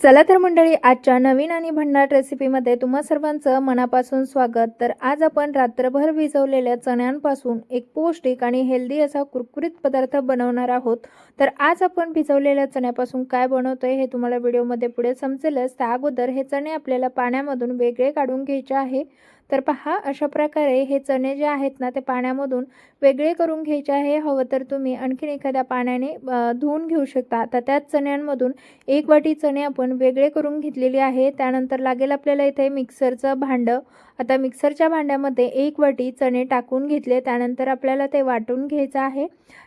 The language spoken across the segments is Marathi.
चला तर मंडळी, आजच्या नवीन आणि भन्नाट रेसिपीमध्ये तुम्हा सर्वांचं मनापासून स्वागत। तर आज आपण रात्रभर भिजवलेल्या चण्यांपासून एक पौष्टिक आणि हेल्दी असा कुरकुरीत पदार्थ बनवणार आहोत। तर आज आपण भिजवलेल्या चण्यापासून काय बनवतोय हे तुम्हाला व्हिडिओमध्ये पुढे समजेलच। त्या अगोदर हे चणे आपल्याला पाण्यामधून वेगळे काढून घ्यायचे आहे। तर पहा, अशा प्रकारे हे चणे जे आहेत ना ते पाण्यामधून वेगळे करून घ्यायचे आहे। हवं तर तुम्ही आणखीन एखाद्या पाण्याने धुवून घेऊ शकता। आता त्याच चण्यांमधून एक वाटी चणे आपण वेगळे करून घेतलेले आहे। त्यानंतर लागेल आपल्याला इथे मिक्सरचं भांडं। आता मिक्सरच्या भांड्यामध्ये एक वाटी चणे टाकून घेतले। त्यानंतर आपल्याला ते वाटून घ्यायचं आहे।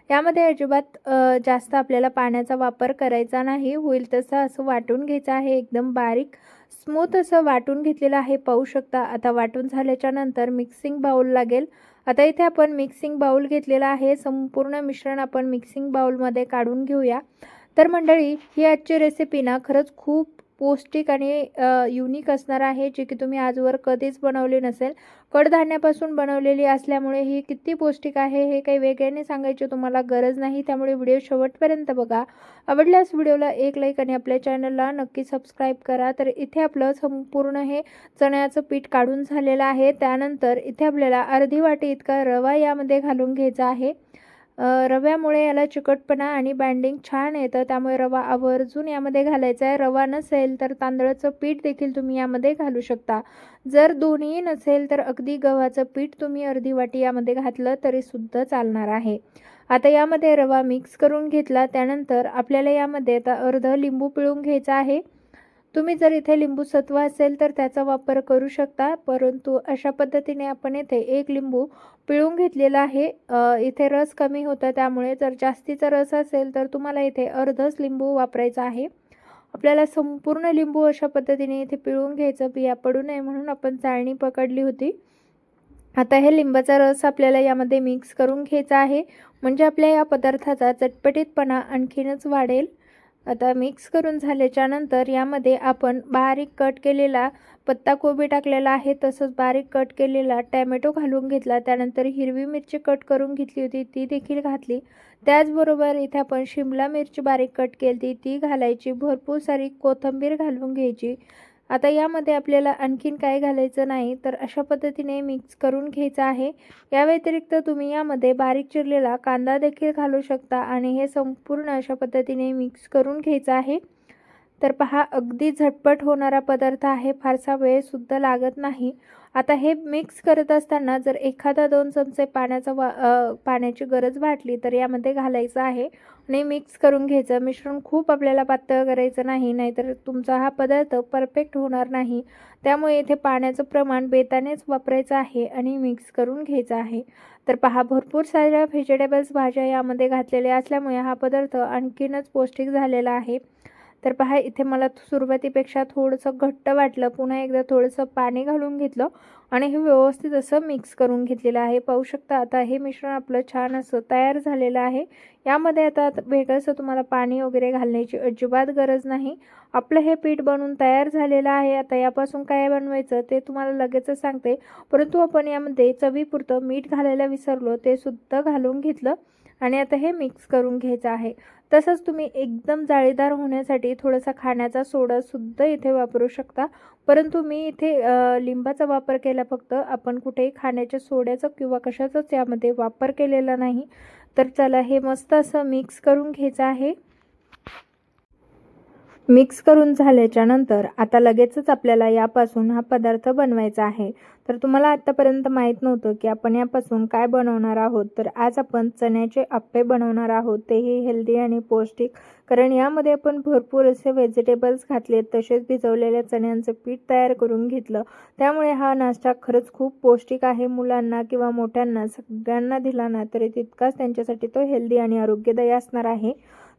यामध्ये अजिबात जास्त आपल्याला पाण्याचा वापर करायचा नाही, होईल तसं असं वाटून घ्यायचं आहे। एकदम बारीक स्मूथ असं वाटून घेतलेलं आहे, पाहू शकता। आता वाटून झाल्याच्या नंतर मिक्सिंग बाउल लागेल। आता इथे आपण मिक्सिंग बाउल घेतलेला आहे। संपूर्ण मिश्रण आपण मिक्सिंग बाउलमध्ये काढून घेऊया। तर मंडळी, ही आजची रेसिपी ना खरंच खूप पौष्टिक आणि युनिक असणार आहे, जी की तुम्ही आजवर कधीच बनवली नसेल। कडधान्यापासून बनवलेली असल्यामुळे ही किती पौष्टिक आहे हे काही वेगळ्याने सांगायची तुम्हाला गरज नाही। त्यामुळे व्हिडिओ शेवटपर्यंत बघा। आवडल्यास व्हिडिओला एक लाईक आणि आपल्या चॅनलला नक्की सबस्क्राईब करा। तर इथे आपलं संपूर्ण हे चण्याचं पीठ काढून झालेलं आहे। त्यानंतर इथे आपल्याला अर्धी वाटी इतका रवा यामध्ये घालून घ्यायचा आहे। रव्यामुळे याला चिकटपणा आणि बाइंडिंग छान येतं, त्यामुळे रवा आवर्जून यामध्ये घालायचा आहे। रवा नसेल तर तांदळाचं पीठ देखील तुम्ही यामध्ये घालू शकता। जर दोन्ही नसेल तर अगदी गव्हाचं पीठ तुम्ही अर्धी वाटी यामध्ये घातलं तरी सुद्धा चालणार आहे। आता यामध्ये रवा मिक्स करून घेतला। त्यानंतर आपल्याला यामध्ये आता अर्ध लिंबू पिळून घ्यायचा आहे। तुम्ही जर इथे लिंबू सत्व असेल तर त्याचा वापर करू शकता, परंतु अशा पद्धतीने आपण इथे एक लिंबू पिळून घेतलेला आहे। इथे रस कमी होता, त्यामुळे जर जास्तीचा रस असेल तर तुम्हाला इथे अर्धच लिंबू वापरायचा आहे। आपल्याला संपूर्ण लिंबू अशा पद्धतीने इथे पिळून घ्यायचं, बिया पडू नये म्हणून आपण चाळणी पकडली होती। आता हे लिंबाचा रस आपल्याला यामध्ये मिक्स करून घ्यायचा आहे, म्हणजे आपल्या या पदार्थाचा चटपटीतपणा आणखीनच वाढेल। आता मिक्स करून झाल्याच्या नंतर यामध्ये आपण बारीक कट केलेला पत्ताकोबी टाकलेला आहे, तसंच बारीक कट केलेला टॅमॅटो घालून घेतला। त्यानंतर हिरवी मिरची कट करून घेतली होती ती देखील घातली। त्याचबरोबर इथे आपण शिमला मिरची बारीक कट केली ती घालायची। भरपूर सारी कोथिंबीर घालून घ्यायची। आता यामध्ये आपल्याला आणखीन काय घालायचं नाही, तर अशा पद्धतीने मिक्स करून घ्यायचं आहे। या व्यतिरिक्त तुम्ही यामध्ये बारीक चिरलेला कांदा देखील घालू शकता आणि हे संपूर्ण अशा पद्धतीने मिक्स करून घ्यायचं आहे। तर पहा, अगदी झटपट होणारा पदार्थ आहे, फारसा वेळ सुद्धा लागत नाही। आता हे मिक्स करत असताना जर एखादा 2 चमचे पाण्याची गरज वाटली तर यामध्ये घालायचं आहे आणि मिक्स करून घ्यायचं। मिश्रण खूप आपल्याला पातळ करायचं नाही, नाहीतर तुमचा हा पदार्थ परफेक्ट होणार नाही। त्यामुळे इथे पाण्याचं प्रमाण बेतानेच वापरायचं आहे आणि मिक्स करून घ्यायचं आहे। तर पहा, भरपूर साऱ्या व्हेजिटेबल्स भाज्या यामध्ये घातलेल्या असल्यामुळे हा पदार्थ आणखीनच पौष्टिक झालेला आहे। तर पहा, इथे मला सुरुवातीपेक्षा थोडंसं घट्ट वाटलं, पुन्हा एकदा थोडंसं पाणी घालून घेतलं आणि हे व्यवस्थित असं मिक्स करून घेतलेलं आहे। पाहू शकता, आता हे मिश्रण आपलं छान असं तयार झालेलं आहे। यामध्ये आता वेगळंसं तुम्हाला पाणी वगैरे घालण्याची अजिबात गरज नाही। आपलं हे पीठ बनवून तयार झालेलं आहे। आता यापासून काय बनवायचं ते तुम्हाला लगेचच सांगते, परंतु आपण यामध्ये चवीपुरतं मीठ घालायला विसरलो, ते सुद्धा घालून घेतलं आणि आता हे मिक्स करून घ्यायचं आहे। तसंच तुम्ही एकदम जाळीदार होण्यासाठी थोडासा खाण्याचा सोडा सुद्धा इथे वापरू शकता, परंतु मी इथे लिंबाचा वापर केला फक्त। आपण कुठेही खाण्याच्या सोड्याचा किंवा कशाचाच यामध्ये वापर केलेला नाही। तर चला, हे मस्त असं मिक्स करून घ्यायचं आहे। मिक्स करून झाल्याच्या नंतर आता लगेचच आपल्याला यापासून हा पदार्थ बनवायचा आहे। तर तुम्हाला आत्तापर्यंत माहीत नव्हतं की आपण यापासून काय बनवणार आहोत, तर आज आपण चण्याचे अप्पे बनवणार आहोत, तेही हेल्दी आणि पौष्टिक। कारण यामध्ये आपण भरपूर असे व्हेजिटेबल्स घातलेत, तसेच भिजवलेल्या चण्यांचं पीठ तयार करून घेतलं। त्यामुळे हा नाश्ता खरंच खूप पौष्टिक आहे। मुलांना किंवा मोठ्यांना सगळ्यांना दिला ना तरी तितकाच त्यांच्यासाठी तो हेल्दी आणि आरोग्यदायी असणार आहे।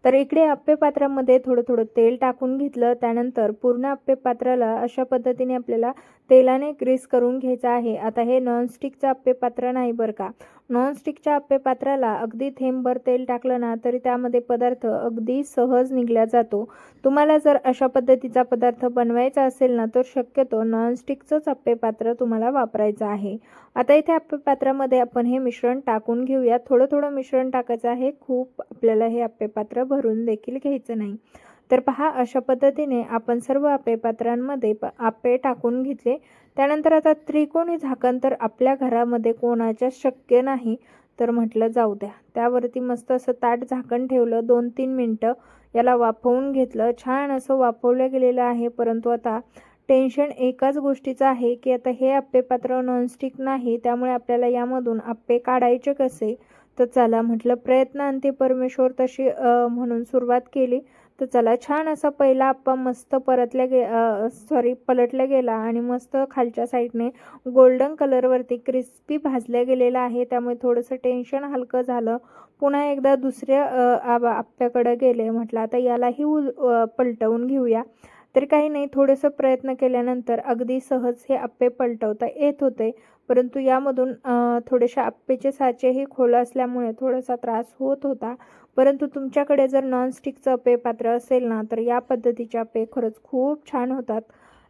तर इकडे अप्पे पात्रामध्ये थोडं थोडं तेल टाकून घेतलं। त्यानंतर पूर्ण अप्पे पात्राला अशा पद्धतीने आपल्याला तेलाने ग्रीस करून घ्यायचं आहे। आता हे नॉनस्टिकचं अप्पे पात्र नाही बरं का। नॉनस्टिकच्या अप्पे पात्राला अगदी थेंबभर तेल टाकलं ना तरी त्यामध्ये पदार्थ अगदी सहज निघला जातो। तुम्हाला जर अशा पद्धतीचा पदार्थ बनवायचा असेल ना तर शक्यतो नॉनस्टिकचंच अप्पे पात्र तुम्हाला वापरायचं आहे। आता इथे अप्पे पात्रामध्ये आपण हे मिश्रण टाकून घेऊया। थोडं थोडं मिश्रण टाकायचं आहे, खूप आपल्याला हे अप्पे पात्र भरून देखील घ्यायचं नाही। तर पहा, अशा पद्धतीने आपण सर्व आप्पे पात्रांमध्ये आप्पे टाकून घेतले. त्यानंतर आता त्रिकोणी झाकण तर आपल्या घरामध्ये कोणाच्याच शक्य नाही, तर म्हटलं जाऊ द्या. त्यावरती मस्त असं ताट झाकण ठेवलं. 2-3 मिनटं याला वाफवून घेतलं. छान असं वाफवलं गेलेलं आहे. परंतु आता टेन्शन एकाच गोष्टीचं आहे की आता हे आप्पे पात्र नॉनस्टिक नाही, त्यामुळे आपल्याला यामधून आप्पे काढायचे कसे. तर चला म्हटलं, प्रयत्नांती परमेश्वर, तशी म्हणून सुरुवात केली. तर चला, छान असा पहिला आप्पा मस्त पलटला गेला आणि मस्त खालच्या साईडने गोल्डन कलरवरती क्रिस्पी भाजल्या गेलेला आहे. त्यामुळे थोडंसं टेन्शन हलकं झालं. पुन्हा एकदा दुसऱ्या आप्प्याकडे गेले. म्हटलं आता यालाही पलटवून घेऊया. तर काही नाही, थोडंसं प्रयत्न केल्यानंतर अगदी सहज हे आप्पे पलटवता येत होते. परंतु यामधून थोडेसे आप्पेचे साचेही खोल असल्यामुळे थोडासा त्रास होत होता. परंतु तुमच्याकडे जर नॉनस्टिकचं आप्पे पात्र असेल ना, तर या पद्धतीचे आप्पे खरंच खूप छान होतात.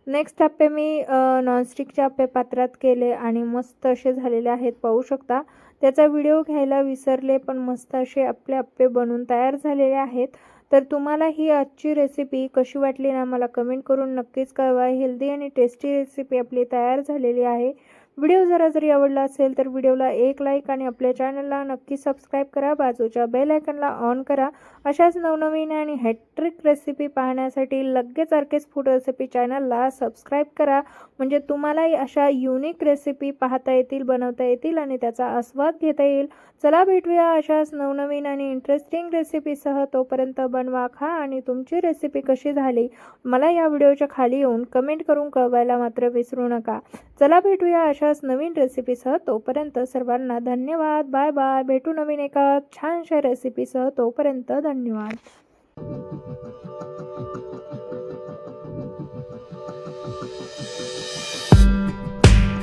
नेक्स्ट आप्पे मी नॉनस्टिकच्या आप्पे पात्रात केले आणि मस्त असे झालेले आहेत, पाहू शकता. त्याचा व्हिडिओ घ्यायला विसरले, पण मस्त असे आपले आप्पे बनून तयार झालेले आहेत. तर तुम्हाला ही आजची रेसिपी कशी वाटली ना, मला कमेंट करून नक्कीच कळवा. हेल्दी आणि टेस्टी रेसिपी आपली तयार झालेली आहे. व्हिडिओ जरी आवडला असेल तर व्हिडिओला एक लाईक आणि आपल्या चॅनलला नक्की सबस्क्राईब करा. बाजूच्या बेल आयकॉनला ऑन करा. अशाच नवनवीन आणि हॅट्रिक रेसिपी पाहण्यासाठी लगेच आरकेस फूड रेसिपी चॅनलला सबस्क्राईब करा. म्हणजे तुम्हालाही अशा युनिक रेसिपी पाहता येतील, बनवता येतील आणि त्याचा आस्वाद घेता येईल. चला, भेटूया अशाच नवनवीन आणि इंटरेस्टिंग रेसिपीसह. तोपर्यंत बनवा, खा आणि तुमची रेसिपी कशी झाली मला या व्हिडिओच्या खाली येऊन कमेंट करून कळवायला मात्र विसरू नका. चला, भेटूया अशाच नवीन रेसिपीसह. तोपर्यंत सर्वांना धन्यवाद. Bye bye. भेटू नवीन एका छानशा रेसिपीसह. तोपर्यंत धन्यवाद.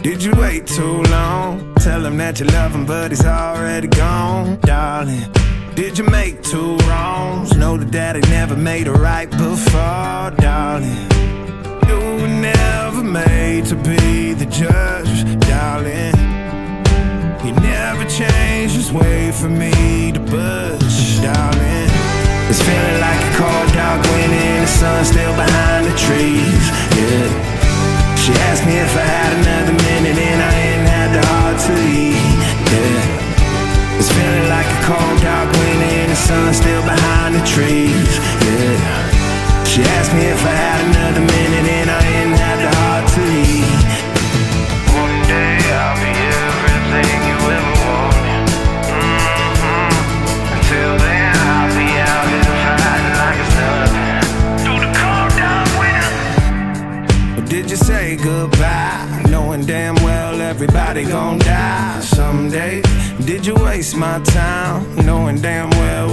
Did you wait too long? Tell him that you love him, but he's already gone, darling. Did you make two wrongs? Know that daddy never made a right before, darling. You were never made to be the judge, darling. You never changed, just wait for me to budge, darling. It's feeling like a cold dark winter, the sun's still behind the trees, yeah. She asked me if I had another minute and I ain't had the heart to leave, yeah. It's feeling like a cold dark winter and the sun's still behind the trees, yeah. She asked me if I had another minute and I ain't had the heart to leave. One day I'll be everything you ever wanted, Until then I'll be out here fighting like it's nothing through the cold dark winter. Or did you say goodbye, knowing damn well everybody gon' die someday? Did you waste my time, knowing damn well